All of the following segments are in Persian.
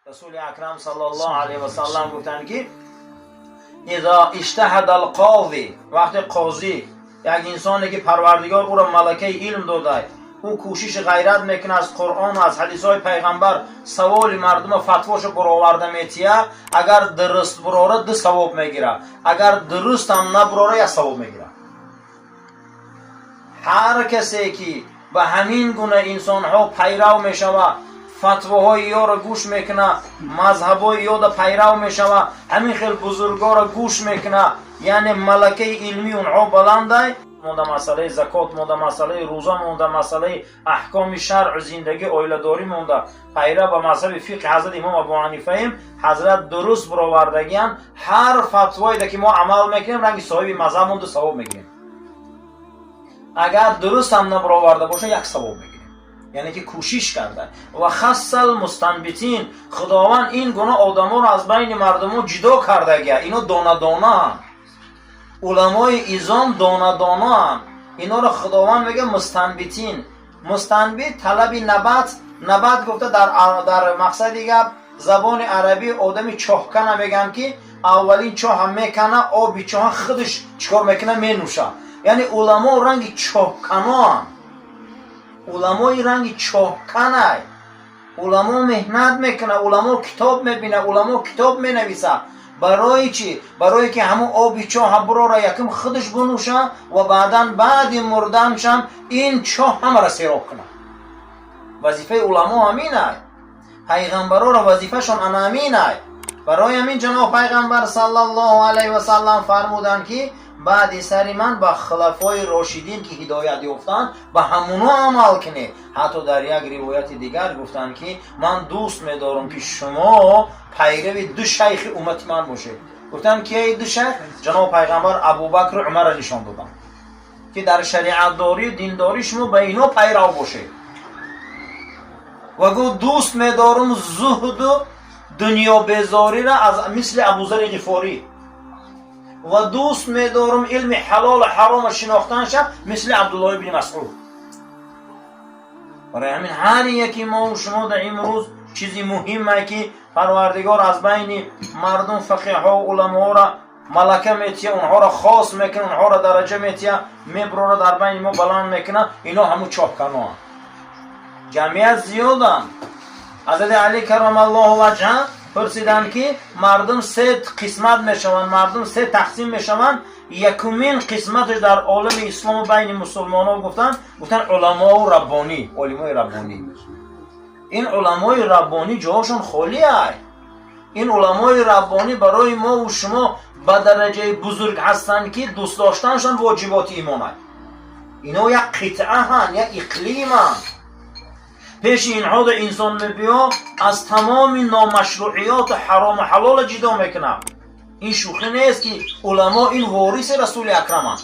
رسول اکرم صلی الله علیه و سلم گفتند که اذا اجتهد القاضی، وقتی قاضی یک انسانی که پروردگار او را ملکه علم داده، او کوشش غیرت میکنه از قرآن و از حدیث های پیغمبر سوال مردم فتواش برآورده میتیه، اگر درست براره دو ثواب میگیره، اگر درست هم نبراره یک ثواب میگیره. هر کسی که به همین گونه انسان ها پیرو میشوه، فتواهای یا را گوش میکنه، مذهبای یا را پیرو میشوه، همین خیل بزرگا را گوش میکنه، یعنی ملکه علمی اونها بلنده. مونده مسئله زکات، مونده مسئله روزه، مونده مسئله احکام شرع و زندگی اویلداری، مونده پیرو به مذهب فقه حضرت امام ابو حنیفه ایم. حضرت درست برآوردگیان هر فتوایی که ما عمل میکنیم رنگ صاحب مذهب مونده ثواب میگیریم، اگر درست هم نبرآورده باشه یک ثواب میگیریم، یعنی که کوشش کرده. و خص المستنبتین، خداوند این گونه آدما رو از بین مردم جدا کرده گیا. اینا دانه دانه هم، علمای ازام دانه دانه هم، اینا رو خداوند میگه مستنبتین. مستنبت طلب نبات گفته در مقصد دیگه زبان عربی آدمی چاهکنه میگن که اولین چاه میکنه، آبی چاه خودش چکار میکنه مینوشه. یعنی علما رنگ چاهکنان، علمای رنگ چاهکنه، علما مهنت میکنه، علما کتاب میبینه، علما کتاب مینویسه. برای چی؟ برای که همون آبی چاه براره یکم خودش بنوشه و بعد مردنشم این چاه همه را سیراب کنه. وظیفه علما همینه، پیغمبرا را وظیفهشون همینه. برای همین جناب پیغمبر صلی الله علیه و سلم فرمودن که بعد سری من با خلفای راشدین که هدایت یافتند به همونا عمل کنه. حتی در یک روایت دیگر گفتن که من دوست می‌دارم که شما پیرو دو شیخ امت من باشید. گفتن که دو شیخ؟ جناب پیغمبر ابوبکر و عمر را نشان دادن که در شریعت داری و دینداری شما به اینا پیرو باشید. و گفت دوست می‌دارم زهد و دنیا بیزاری را از مثل ابوذر غفاری، و دوست می‌دارم علم حلال و حرام شناختن شد مثل عبدالله بن مسعود. برای همین هر یکی ما و شما در امروز چیزی مهمه که پروردگار از بین مردم فقیه ها و علما را ملکه میتیه، اونها را خاص میکنه، اونها را درجه میتیه، میبره در بین ما بلند میکنه. اینا همون چاهکنان جمعیت زیادن. حضرت علی کرم الله وجهه پرسیدن که مردم سه قسمت میشوند، مردم سه تقسیم میشوند، یکمین قسمتش در عالم اسلام بین مسلمان ها گفتن علما و ربانی، علمای ربانی. این علمای ربانی جاهاشون خالیه. این علمای ربانی برای ما و شما به درجه بزرگ هستند که دوست داشتنشان واجبات ایمانه. اینا یک قطعه هن، یک اقلیم هن. پیش اینها در انسان میبیا از تمام نامشروعیات حرام و حلال جدا میکنه. این شوخی نیست که علما این وارث رسول اکرم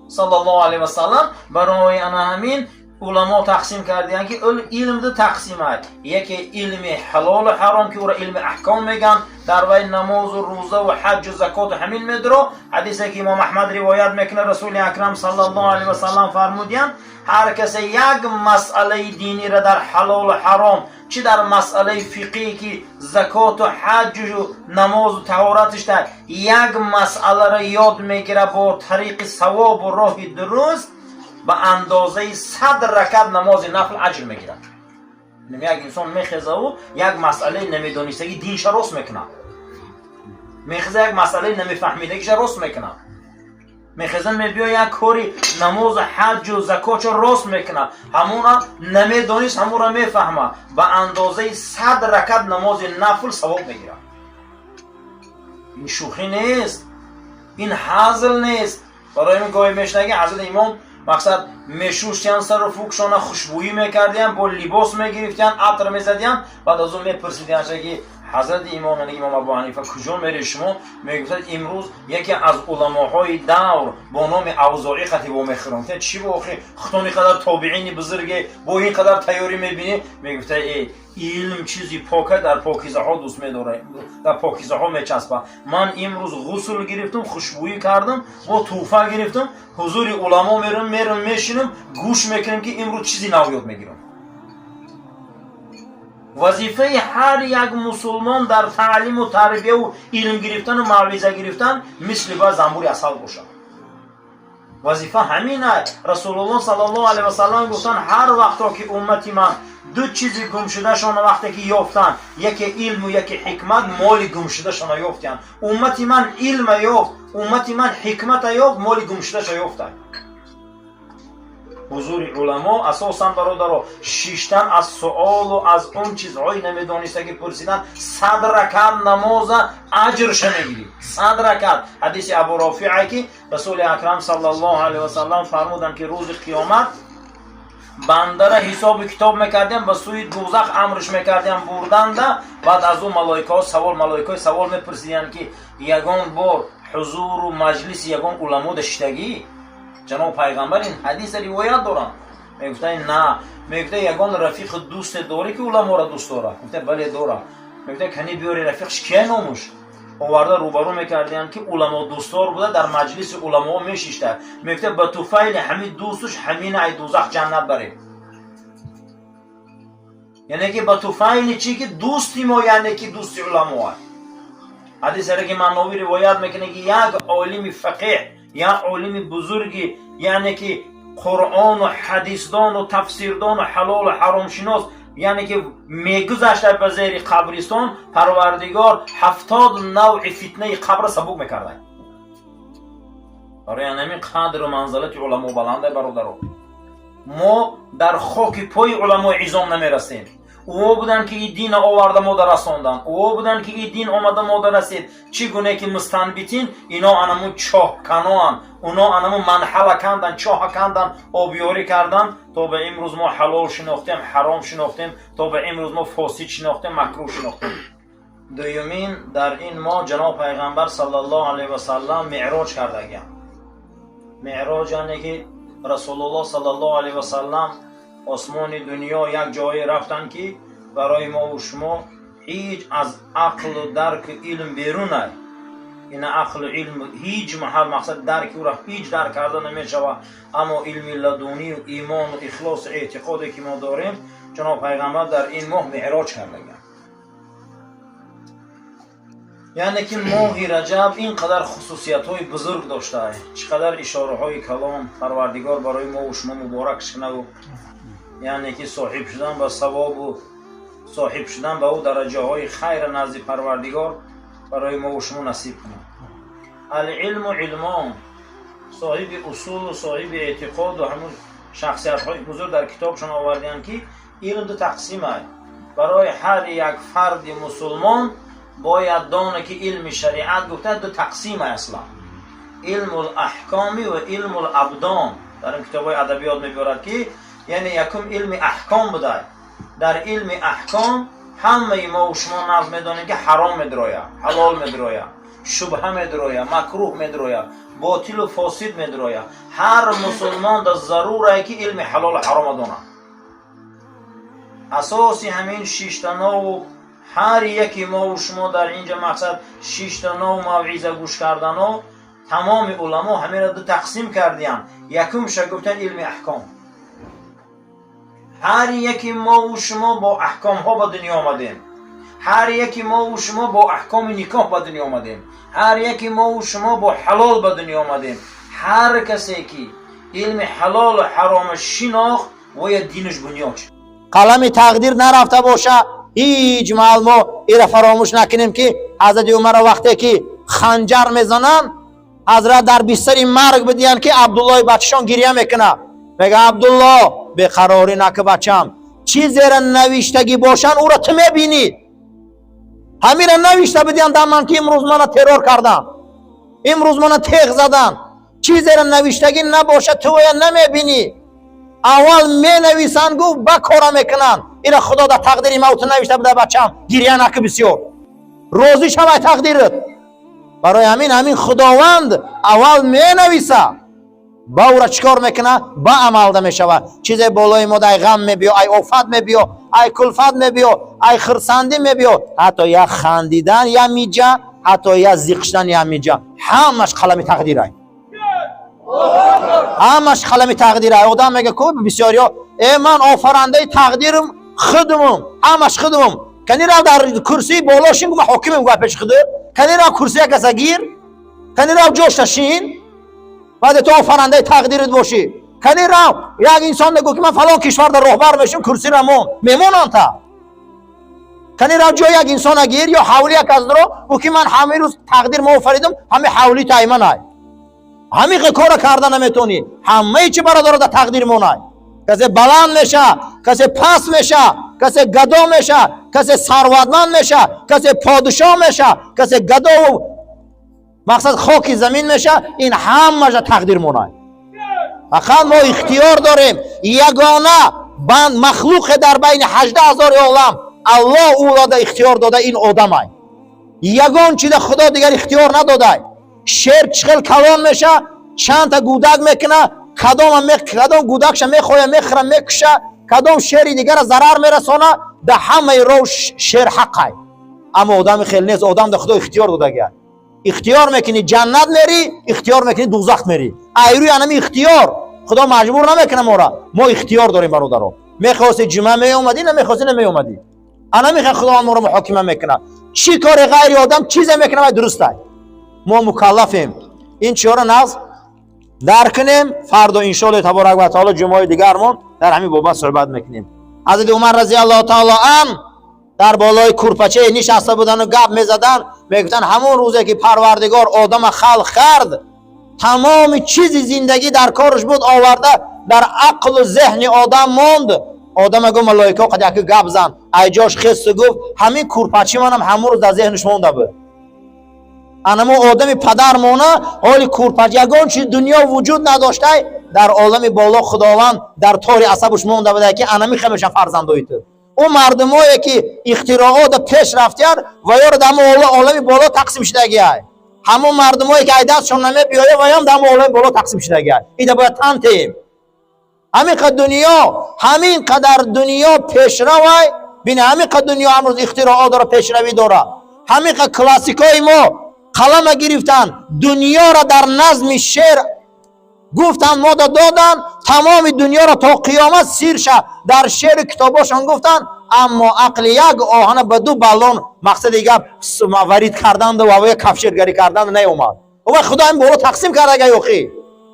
صلی الله علیه و سلم. برای همین علما تقسیم کردن که علم دو تقسیم هست. یکی علم حلال و حرام که او را علم احکام میگن، در بین نماز و روزه و حج و زکات و همین میدرو. حدیثی که امام احمد روایت میکنه رسول اکرم صلی الله علیه و سلم فرمودن هر کسی یک مسئله دینی را در حلال و حرام، چه در مسئله فقهی که زکات و حج و نماز و طهارتش در یک مسئله را یاد میگیره با طریق ثواب و راه درست، به اندازه 100 رکعت نماز نفل اجر میگیره. یک انسان میخزه و یک مسئله نمیدونستگی دینش راست میکنه، میخزه یک مسئله نمیفهمیدگیش راست میکنه، میخزه میبیا یک کاری نماز حج و زکات راست میکنه، همونا نمیدونست همونا میفهمه، به اندازه 100 رکعت نماز نفل ثواب میگیره. این شوخی نیست، این هزل نیست. برای من گاهی میشنگی حضرت امام مقصد میشوشتن سر و فوکشان خوشبویی میکردن، با لباس میگرفتن، عطر میزدن، بعد از اون میپرسیدن که حضرت امام ابو حنیفه کجا میری شما؟ میگفتند امروز یکی از علماهای دور با نام اوزاعی خطیب میخوند. چی با اخی خطانی قدر تابعین بزرگه با این قدر تیاری میبینی؟ میگفتند علم چیزی پاکه، در پاکیزه ها دوست میداره، در پاکیزه ها میچسبه. من امروز غسل گرفتم، خوشبویی کردم، با توفه گرفتم، حضور علما میرم میشینم گوش میکنم که امروز چیزی نو یاد میگیرم. وظیفه هر یک مسلمان در تعلیم و تربیه و علم گرفتن و موعظه گرفتن مثل با زنبور عسل باشه. وظیفه همینه. رسول الله صلی الله علیه و سلم گفتن هر وقتا که امتی من دو چیزی گم شده شون وقتی که یافتن، یکی علم و یکی حکمت، مال گم شده شون یافتن. امتی من علم یافت، امتی من حکمت یافت، مال گم شده شون یافتن. حضور علما اساسا برادرها شیشتن از سوال و از اون چیزهایی نمیدونسته که پرسیدن 100 رکعت نماز اجرش میگیری. 100 رکعت. حدیث ابو رافعه که رسول اکرم صلی الله علیه و سلم فرمودن که روز قیامت بنده را حساب کتاب میکردیم، به سوی دوزخ امرش میکردیم بردن ده. بعد از اون ملائکه سوال میپرسیدن که یگان بار حضور و مجلس یگان علما داشتگی؟ جناب پیغمبر این حدیث روایت دارن. میگفتن نه. میگفته یگان رفیق دوست داری که علما را دوست داره؟ میگفته بله داره. میگفته کنی بیاری رفیقش کی ناموش؟ آورده روبرو میکردن که علما دوستدار بوده، در مجلس علما میشیشته. میگفته به توفیل همین دوستش همین ای دوزخ جنت بره. یعنی که به توفیل چی که دوستی ما، یعنی که دوستی علما. حدیث را که مناوی روایت میکنه که یک عالم فقیه یا عالم بزرگی، یعنی که قرآن و حدیثدان و تفسیردان و حلال و حرام شناس، یعنی که میگذشته به زیر قبرستان، پروردگار 70 نوع فتنه قبر سبک میکرده. برای همین قدر و منزلت علما بلنده برادران. ما در خاک پای علما عظام نمیرسیم. او بودن که این دین آورده ما در رساندن، او بودن که این دین آمده ما در رسید. چگونه که مستنبتین اینا انمو چاه کنان، اونا انمو منحله کندن، چاه کندن، آبیاری کردن تا به امروز ما حلال شناختیم، حرام شناختیم، تا به امروز ما فاسد شناختیم، مکروه شناختیم. دومین در این ما جناب پیغمبر صلی الله علیه و سلم معراج کرده. معراج یعنی که رسول الله صلی الله علیه و سلم آسمان دنیا یک جایی رفتن که برای ما و شما هیچ از عقل و درک و علم بیرونه. این عقل و علم هیچ محل مقصد درک او را هیچ درک کرده نمیشود. اما علم لدونی و ایمان و اخلاص و اعتقادی که ما داریم جناب پیغمبر در این ماه معراج کرده. یعنی که ماه رجب اینقدر خصوصیت های بزرگ داشته، چقدر اشاره های کلام پروردگار برای ما و شما مبارک کنه و یعنی که صاحب شدن به ثواب و صاحب شدن به او درجه های خیر نزد پروردگار برای ما و شما نصیب کنه. العلم و علمان، صاحب اصول و صاحب اعتقاد و همون شخصیت های بزرگ در کتابشون آوردن که علم دو تقسیم است. برای هر یک فرد مسلمان باید دانه که علم شریعت گفته دو تقسیم اصلا، علم الاحکامی و علم الابدان. در این کتاب های ادبیات میبرد که یعنی یکم علم احکام بوده. در علم احکام همه ما و شما نظم میدانیم که حرام میدرویه، حلال میدرویه، شبهه میدرویه، مکروه میدرویه، باطل و فاسد میدرویه. هر مسلمان در ضروره که علم حلال و حرام دانه. اساسی همین 6 تا 9 هر یکی ما و شما در اینجا مقصد 6 تا 9 موعظه گوش کردن و تمام علما همین را دو تقسیم کردیم. یکمش گفتن علم احکام. هر یکی ما و شما با احکام ها به دنیا آمدیم. هر یکی ما و شما با احکام نکاح به دنیا آمدیم. هر یکی ما و شما با حلال به دنیا آمدیم. هر کسی که علم حلال و حرام شناخت و یا دینش بنیاد قلم تقدیر نرفته باشه، هیچ محل ما ایره فراموش نکنیم که حضرت عمر وقتی که خنجر میزنن حضرت در بستر مرگ بدین که عبدالله بچه‌شان گریه میکنه، میگه عبدالله بیقراری نکه بچم، چی زیر نوشتگی باشن او را تو میبینی. همین را نوشته بدین دامن که امروز من ترور کردن، امروز من تیغ زدن، چی زیر نوشتگی نباشه تو یا نمیبینی. اول می نویسن گو بکارا میکنن، اینا خدا در تقدیر موت نوشته بده بچم گریه نکه بسیار روزی شما تقدیرت. برای همین خداوند اول می نویسه، با او را چکار میکنه؟ با عمل ده میشود. چیز بالای ما ای غم میبیو، ای آفت میبیو، ای کلفت میبیو، ای خرسندی میبیو، حتی یا خندیدن یا میجا، حتی یا زیقشتن یا میجا، همش قلم تقدیره، همش قلم تقدیره. آدم میگه کو بسیاریا ای من آفرنده تقدیرم، خودمون همش خودمون کنی را در کرسی بالاشین ما حاکمیم گپش خود کنی را کرسی کسا گیر کنی را جوشتشین بعد تو فرنده تقدیرت باشی کنی را یک انسان نگو که من فلان کشور در رهبر میشم کرسی را میمون آنتا کنی را جو یک انسان گیر یا حولی یک از درو او که من همه روز تقدیر ما فریدم همه حولی تایمن های همه کار کردن نمیتونی همه چی برادر در تقدیر مونای کسی بلند میشه کسی پس میشه کسی گدا میشه کسی ثروتمند میشه کسی پادشاه میشه کسی گدا و مقصد خاک زمین میشه این همه تقدیر مونای فقط ما اختیار داریم یگانه بند مخلوق در بین 18,000 عالم الله او را اختیار داده این آدم های یگان چیز خدا دیگر اختیار نداده شیر چخل کلان میشه چند تا گودک میکنه کدام گودکش میخواه میخره میکشه کدام شیری دیگر ضرر میرسانه ده همه رو شیر حقه اما آدم خیلی نیست آدم ده خدا اختیار داده گه اختیار میکنی جنت میری اختیار میکنی دوزخ میری ایروی انمی اختیار خدا مجبور نمیکنه ما اختیار داریم برادران میخواستی جمعه میومدی نمیخواستی نمیومدی انا میخواد خدا ما رو محاکمه میکنه چی کار غیر آدم چیز میکنه و درسته ما مکلفیم این چیارا ناز درک کنیم فردا ان شاء الله تبارک و تعالی جمعه دیگرمون در همین بابت صحبت میکنیم حضرت عمر رضی الله تعالی عنه در بالای کورپچه نشسته بودن و گپ میزدن میگفتن همون روزی که پروردگار آدم خلق کرد تمام چیز زندگی در کارش بود آورده در عقل و ذهن آدم موند آدم گفت ملائکه قد یک گپ زن ایجاش خست گفت همین کورپچه منم همون روز در ذهنش مونده بود انما آدم پدر مونه حالی کورپچه یگان چیز دنیا وجود نداشته در عالم بالا خداوند در تار عصبش مونده بوده که انمی خمیشه فرزندایت او مردمایی که اختراعات پیش رفتیار و یا در عالم بالا تقسیم شده گیه همون مردمایی که دستشون نمی بیایه و یا در عالم بالا تقسیم شده گیه ایده باید تنتیم همین قدر دنیا پیش روی بین همین قدر دنیا امروز اختراعات داره پیش روی داره همین قدر کلاسیکای ما قلم گرفتن دنیا را در نظم شعر گفتن ما دادن تمام دنیا را تا قیامت سیر شه در شعر کتاباشون گفتن اما عقل یک آهن به دو بالون مقصد دیگه ورید کردن و کفشگری کردن نیومد و خدا این برو تقسیم کرده گه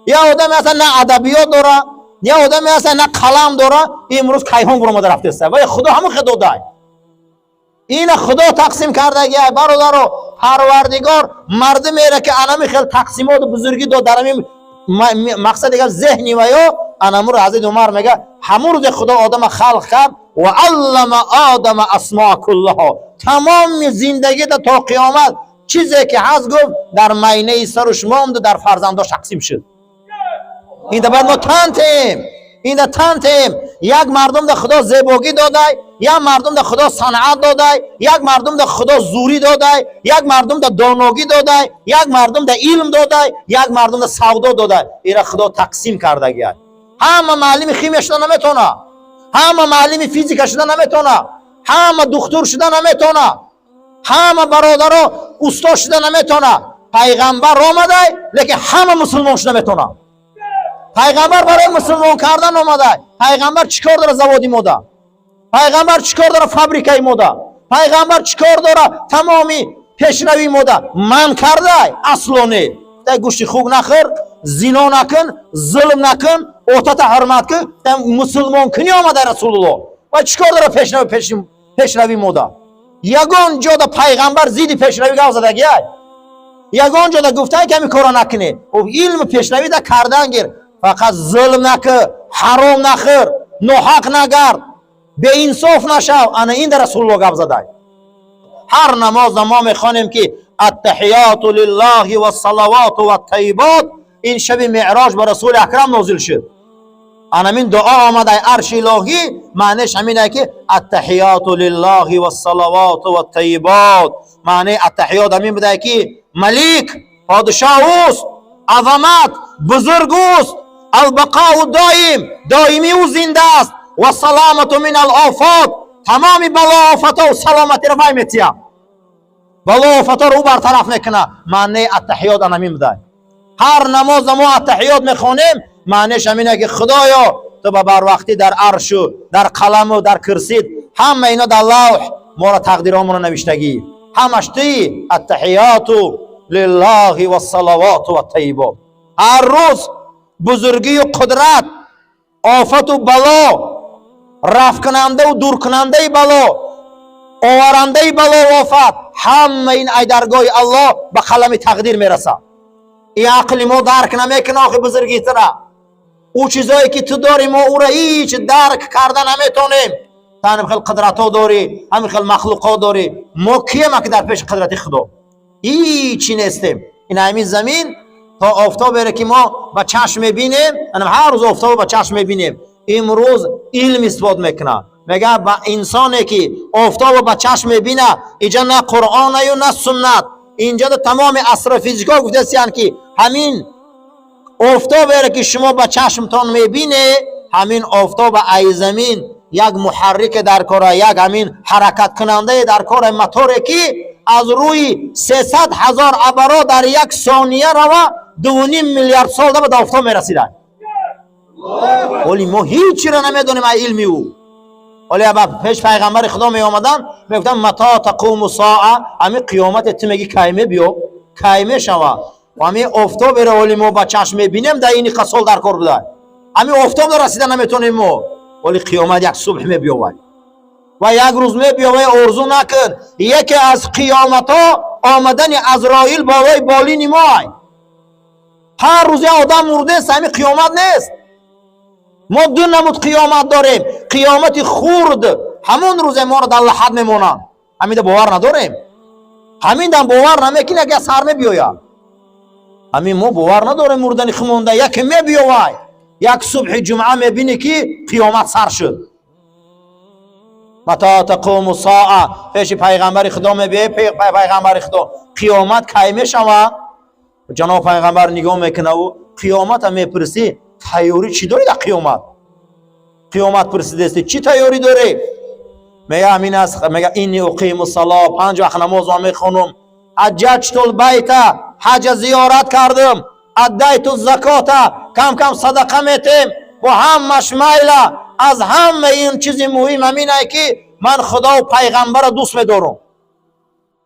یا آدم اصلا نه ادبیات داره یا آدم اصلا نه قلم داره امروز کیهان برو ما رفته است و خدا همون خدا دای این خدا تقسیم کرده گه برادر پروردگار مردم میره که انمی خیلی تقسیمات بزرگی داد در همین مقصد دیگه ذهنی و یا انمور حضرت عمر میگه همون روز خدا آدم خلق کرد و علم آدم اسماء کلها تمام زندگی تا قیامت چیزی که هست گفت در مینه سرش ماند در فرزنداش تقسیم شد این در بعد ما تنتیم یک مردم در خدا زیباگی داده یک مردم در خدا صنعت داده یک مردم در خدا زوری داده یک مردم در داناگی داده یک مردم در علم داده یک مردم در سودا داده این خدا تقسیم کرده گیه همه معلم خیمی شدن نمیتونه همه معلم فیزیک شدن نمیتونه همه دکتر شدن نمیتونه همه برادرها استاد شدن نمیتونه پیغمبر آمده لیکن همه مسلمان شدن نمیتونه پیغمبر برای مسلمان کردن آمده پیغمبر چیکار داره زوادی موده پیغمبر چیکار داره فابریکای موده پیغمبر چیکار داره تمامی پیشروی موده من کرده اصلونه تا گوشت خوب نخور زنا نکن ظلم نکن اوتات حرمت کن مسلمان کنی آمده رسول الله و چیکار داره پیشروی موده یگان جا دا پیغمبر زیدی پیشروی گاو زده گیه یگان جا دا گفته که همی کارا نکنه و علم پیشروی دا کردن گیر فقط ظلم نکن حرام نخور ناحق نگرد به انصاف نشو انا این در رسول الله گاو زده هر نماز ما میخوانیم که التحیات لله و الصلوات و الطیبات این شب معراج به رسول اکرم نازل شد این دعا آمده عرش الهی معنیش همینه که التحیات لله و الصلوات و الطیبات معنی التحیات همین بوده که ملک پادشاه اوست عظمت بزرگ اوست البقاء دائمی و زنده است و سلامت من الافات تمامی بلا آفتا و سلامتی رو فهمیتیم بلا آفتا رو برطرف میکنه معنی التحیات همین بوده هر نماز ما التحیات میخونیم معنیش همینه که خدایا تو با بروقتی در عرش و در قلم و در کرسیت، همه اینا در لوح ما را تقدیرامون رو نوشتگی. همش تی التحیات لله و الصلوات و الطیبات. هر روز بزرگی و قدرت، آفت و بلا، رفع کننده و دور کننده بلا، آورنده بلا و آفت، همه این ای درگاه الله به قلم تقدیر میرسه. این عقل ما درک نمیکنه آخه بزرگی تره. او چیزایی که تو داری ما او را هیچ درک کردن نمیتونیم. تو همین خیلی قدرت ها داری، همین خیلی مخلوق ها داری. ما کیم که در پیش قدرت خدا هیچی نیستیم. این همین زمین تا آفتاب بره که ما با چشم ببینیم، هر روز آفتاب با چشم ببینیم. امروز علم اثبات میکنه، میگه با انسانی که آفتاب با چشم ببینه، اینجا نه قرآن و نه سنت، اینجا تمام اسرار فیزیکا گفتن که همین آفتاب بره که شما با چشمتان میبینه، همین آفتاب ای زمین یک محرک در کاره، یک همین حرکت کننده در کاره موتوری که از روی 300,000 ابرا در یک ثانیه روا 2.5 میلیارد سال به آفتاب میرسیدن. ولی ما هیچی را نمیدونیم ای علمی او. ولی ابا پیش پیغمبر خدا می آمدن میگفتن متى تقوم الساعه، همین قیامت تو میگی کایمه بیو کایمه شوا و همین آفتاب را ولی ما با چشم میبینیم در این قسال در کار بوده. همین آفتاب را رسیدن نمیتونیم ما، ولی قیامت یک صبح میبیاوی و یک روز میبیاوی. ارزو نکن یکی از قیامت ها آمدن عزرائیل بالای بالین مای. هر روز آدم مرده است، همین قیامت نیست. ما دو نمود قیامت داریم، قیامت خورد همون روز ما را در لحد میمونن، همین باور نداریم. همین دم باور نمیکنه که سر میبیاید. همین ما باور نداریم مردن خمونده یکی میبیاید. یک صبح جمعه میبینی که قیامت سر شد. متى تقوم الساعه، پیش پیغمبر خدا میبینی پیغمبر خدا قیامت کی میشود؟ جناب پیغمبر نگاه میکنه و قیامت میپرسی تیاری چی داری در قیامت؟ قیامت پرسیده است چی تیاری داری؟ میگه همین است، میگه اینی اقیم الصلاه، 5 وقت نماز میخونم، حججت البیت، حج زیارت کردم، ادیت الزکات، کم کم صدقه میتیم و همش میله. از همه این چیز مهم همینه که من خدا و پیغمبر دوست میدارم.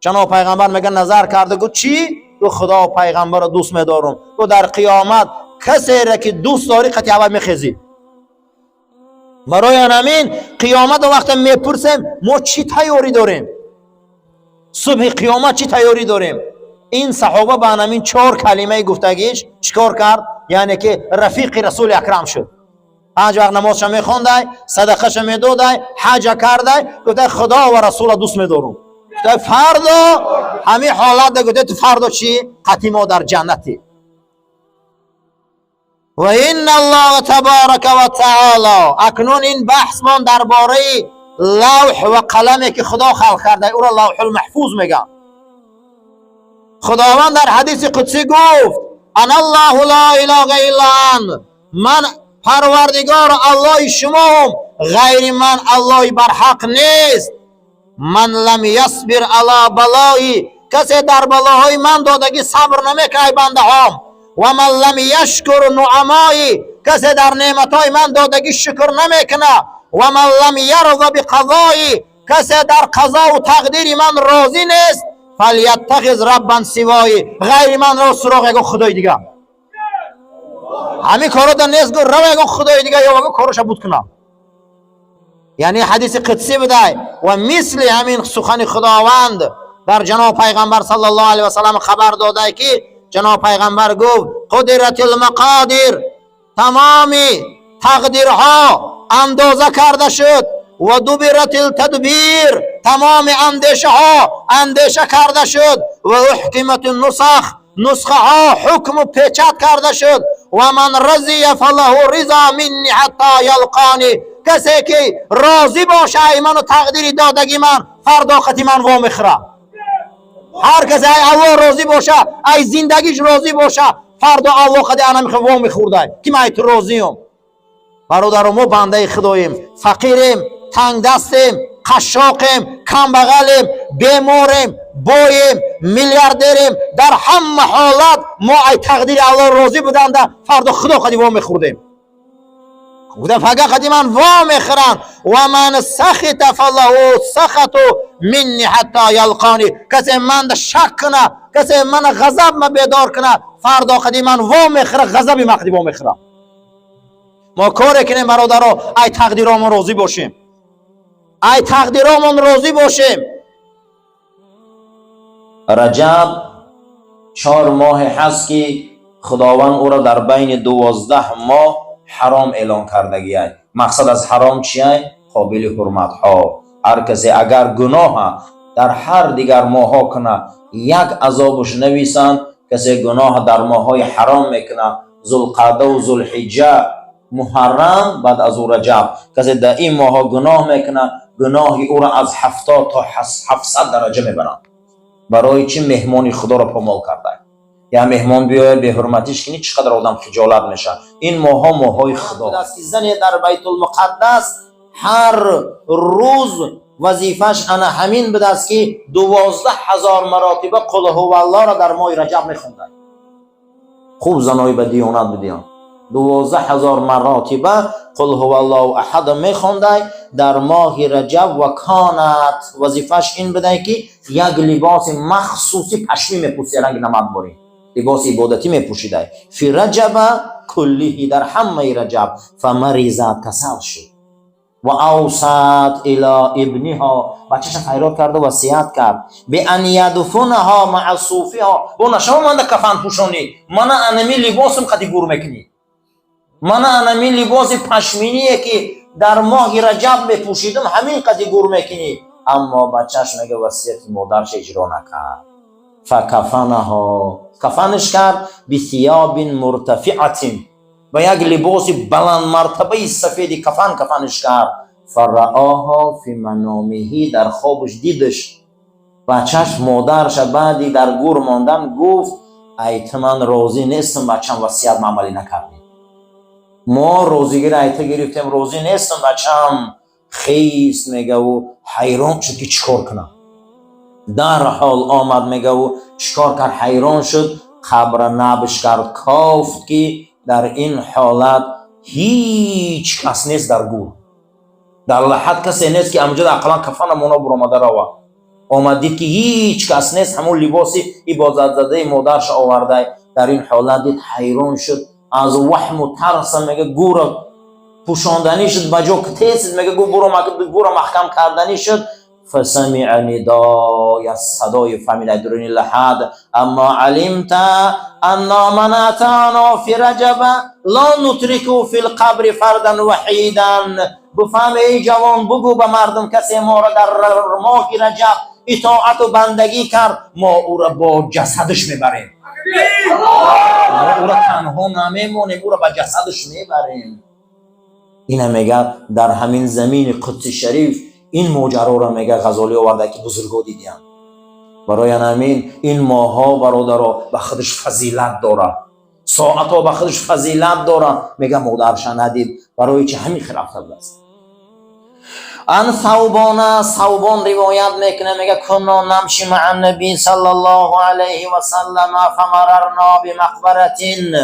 جناب پیغمبر میگه نظر کرده گفت چی؟ تو خدا و پیغمبر دوست میدارم. تو در قیامت کسی را که دوست داری قطعی اول میخیزی. برای همین قیامت وقت میپرسیم ما چی تیاری داریم؟ صبح قیامت چی تیاری داریم؟ این صحابه با همین 4 کلمه گفتگیش چیکار کرد؟ یعنی که رفیق رسول اکرم شد. 5 وقت نمازش میخونده، صدقهش میداده، حج کرده، گفته خدا و رسول دوست میدارم. گفته فردا همین حالت، گفته تو فردا چی؟ قطعی ما در جنتی. و این الله تبارک و تعالی، اکنون این بحث من درباره لوح و قلمی که خدا خلق کرده او را لوح المحفوظ میگن. خداوند در حدیث قدسی گفت انا الله لا اله الا انا، من پروردگار الله شما، غیر من الله برحق نیست. من لم یصبر علی بلایی، کسی در بلاهای من دادگی صبر نمیکنه بنده هم. و من لم یشکر نعمایی، کسی در نعمتهای من دادگی شکر نمیکنه. و من لم یرضى بقضایی، کسی در قضا و تقدیر من راضی نیست. فلیتخذ ربا سوایی، غیر من را سراغ اگه خدای دیگه. همین کارو در نیست گو رو اگه خدای دیگه یا اگه کارش بود کنه. یعنی حدیث قدسی بده و مثل همین سخن خداوند در جناب پیغمبر صلی الله علیه و سلم خبر داده که جناب پیغمبر گفت قدرت المقادیر، تمامی تقدیرها اندازه کرده شد. و دبرت التدبیر، تمام اندیشه ها اندیشه کرده شد. و احکمت النسخ، نسخه ها حکم و پیچت کرده شد. و من رضی فله رضا منی حتی یلقانی، کسی که راضی باشه ای من و تقدیر دادگی من، فردا خطی من وام خره. هر کسی ای الله راضی باشه، ای زندگیش راضی باشه، فردا الله خطی انا میخوام وام خورده که من ایت راضیم. برادر ما بنده خداییم، فقیریم، تنگ دستیم، قشاقیم، کم بغلیم، بیماریم، بایم، میلیاردریم، در همه حالت ما ای تقدیر الله راضی بودند فردا خدا خودی وام میخوردیم. گفتم فقط قدیما وا میخرن و من سخط فله سخط منی حتی یلقانی. کسی من شک کنه، کسی من غضب ما بیدار کنه، فردا قدیما وا میخره، غضب مقدی وا میخره. ما کاری کنیم برادرها، ای تقدیرامون راضی باشیم، ای تقدیرامون راضی باشیم. رجب 4 ماه هست که خداوند او را در بین 12 ماه حرام اعلان کردگی است. مقصد از حرام چیه؟ قابل حرمت ها. هر کسی اگر گناه در هر دیگر ماه ها کنه، یک عذابش نویسن. کسی گناه در ماه های حرام میکنه، ذوالقعده و ذوالحجه، محرم، بعد از او رجب، کسی در این ماه ها گناه میکنه، گناهی او را از 70 تا 700 درجه میبرن. برای چی؟ مهمانی خدا را پامال کرده. یا مهمان بیاید به حرمتیش کنی، چقدر آدم خجالت میشه. این ماها ماهای خدا است که زنی در بیت المقدس هر روز وظیفش انا همین بده است که 12,000 مراتبه قل هو الله را در ماه رجب میخونده. خوب زنای به دیانت بدیان، 12,000 مراتبه قل هو الله احد میخونده در ماه رجب. و کانت وظیفش این بده که یک لباس مخصوصی پشمی میپوشه، رنگ نمدباری، لباس عبادتی میپوشیده. فی رجب کلیه، در همه رجب. فمریضت، کسل شد. و اوصت الی ابنها، بچه‌ش خیرات کرد و وصیت کرد به ان یدفنها مع صوفها. و نشما من کفن پوشانی، من انمی لباسم قدی گور میکنی، من انمی لباس پشمینیه که در ماه رجب میپوشیدم همین قدی گور میکنی. اما بچه‌ش میگه وصیت مادرش اجرا نکرد. فکفنها، کفنش کرد بثیاب مرتفعت، و یک لباس بلند مرتبه سفید کفنش کرد. فرآها فی منامه، در خوابش دیدش. بچه‌ش مادرش بعدی در گور ماندن گفت ایت من راضی نیستم بچم وصیت عملی نکردی، ما روزیگیر ایت گرفتیم راضی نیستم بچم. خیست میگه و حیران شد که چیکار کنم. در حال آمد میگه و چیکار کرد، حیران شد، قبر نبش کرد، کافت که در این حالت هیچ کس نیست در گور، در لحد کسی نیست که امجد اقلا کفن مونا برامده روا. آمد دید که هیچ کس نیست، همون لباسی عبادت زده مادرش آورده. در این حالت دید، حیران شد، از وهم و ترس میگه گور پوشاندنی شد، بجا کتیس میگه گور محکم کردنی شد. فسمع ندای، از صدای فهمید در این لحد اما علمت انا من اتانا فی رجب لا نترکو فی القبر فردا وحیدا. بفهم ای جوان، بگو به مردم کسی ما را در ماه رجب اطاعت و بندگی کرد، ما او را با جسدش میبریم، ما او را تنها نمیمونیم، او را با جسدش میبریم. این میگه در همین زمین قدس شریف این ماجرا را میگه غزالی آورده که بزرگا دیدن. برای همین این ماها برادرها به خودش فضیلت داره، ساعتها به خودش فضیلت داره. میگه مادرش ندید، برای چه همین خرافت است. ان ثوبان روایت میکنه، میگه کنا نمشی مع النبی صلی الله علیه و سلم فمررنا بمقبرتین.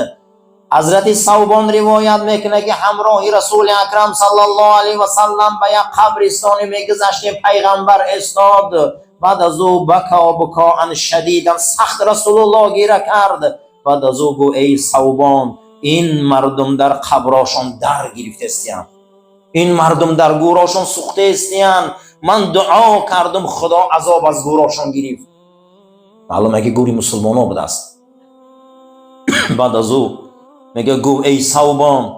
حضرت ثوبان روایت میکنه که همراهی رسول اکرم صلی الله علیه و سلم به یک قبرستانی میگذشتیم، پیغمبر استاد. بعد از او بکا شدیدا، سخت رسول الله گیره کرد. بعد از او گو ای ثوبان، این مردم در قبراشون در گرفته استیان، این مردم در گوراشون سوخته استیان. من دعا کردم خدا عذاب از گوراشون گرفت. معلومه که گوری مسلمان ها بوده است. بعد از او میگه گو ای ثوبان،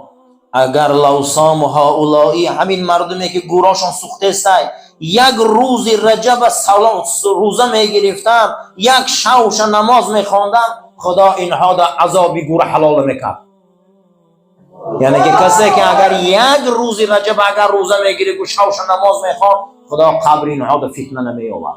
اگر لوسام هؤلائی، همین مردمی که گوراشون سوخته است، یک روز رجب روزه میگرفتن، یک شوش نماز میخواندن، خدا اینها در عذابی گور حلال میکرد. یعنی که کسی که اگر یک روز رجب اگر روزه میگیره و شوش نماز میخوان، خدا قبر اینها در فتنه نمیآورد.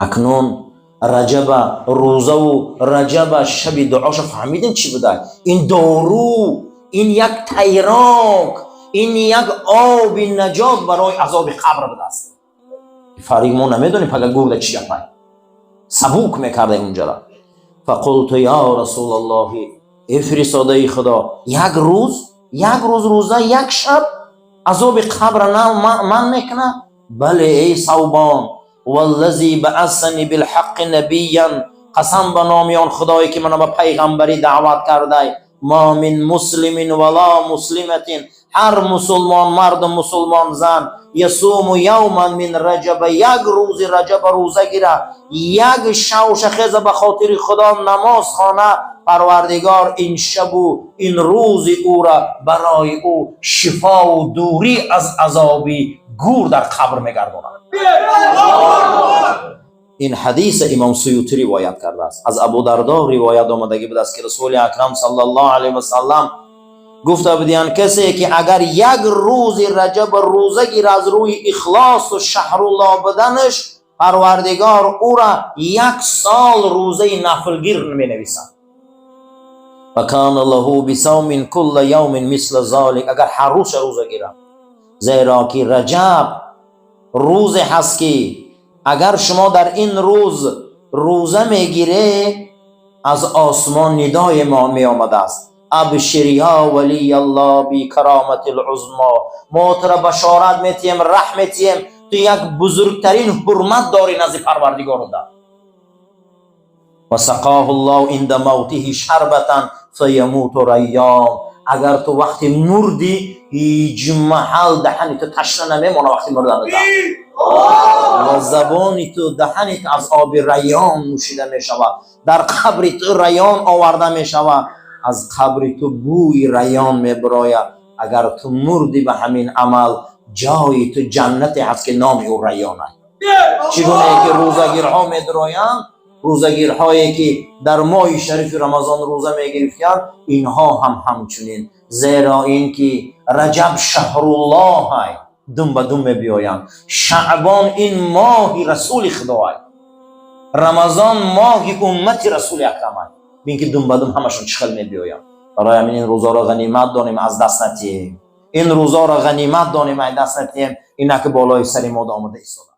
اکنون رجب روزه و رجب شب دعاش فهمیدین چی بوده؟ این دارو، این یک تیراک، این یک آب نجات برای عذاب قبر بوده است. فریق ما نمیدونیم پگه گورده چی گفت، سبوک میکرده اونجا را. فقلت یا رسول الله، ای فرستاده خدا، یک روز یک روز روزه یک شب عذاب قبر من میکنه؟ بله ای ثوبان، والذی بعثنی بالحق نبیا، قسم به نام آن خدایی که منو به پیغمبری دعوت کرده، ما من مسلم ولا مسلمت، هر مسلمان مرد و مسلمان زن، یصوم یوما من رجب، یک روز رجب روزه گیره، یک شوش خیزه به خاطر خدا نماز خانه، پروردگار این شب و این روز او را برای او شفا و دوری از عذابی گور در قبر میگرداند. این حدیث امام سیوطی روایت کرده است. از ابو دردا روایت آمدگی بود است که رسول اکرم صلی الله علیه و سلم گفته بودند کسی که اگر یک روز رجب روزه گیر از روی اخلاص و شهر الله بدنش، پروردگار او را یک سال روزه نفلگیر می نویسد. و کان له بصوم کل یوم مثل ذلک، اگر هر روز روزه گیره، زیرا که رجب روز هست که اگر شما در این روز روزه میگیره از آسمان ندای ما می آمده است، ابشری یا ولی الله بی کرامت العظما، ما تو را بشارت میتیم، رحمتیم، تو یک بزرگترین حرمت داری نزد پروردگار خدا. و سقاه الله عند موته شربتا فیموت ریام، اگر تو وقتی مردی هیچ محل دهنی تو تشنه نمیمونه وقتی مردن ده، و زبانی تو دهنی تو از آب ریان نوشیده میشود، در قبر تو ریان آورده میشود، از قبر تو بوی ریان میبراید. اگر تو مردی به همین عمل، جای تو جنتی هست که نام او ریان است. چگونه که روزگیرها میدرایند، روزگیرهایی که در ماه شریف رمضان روزه میگرفتند، اینها هم همچنین، زیرا این که رجب شهر الله است، دم به دم بیایند. شعبان این ماه رسول خدا است، رمضان ماه امت رسول اکرم است. بین که دم به دم همشون چخل می بیایند. برای همین این روزا را غنیمت دانیم، از دست ندهیم. این روزا را غنیمت دانیم، از دست ندهیم. اینا که بالای سر ما آمده ایستاده.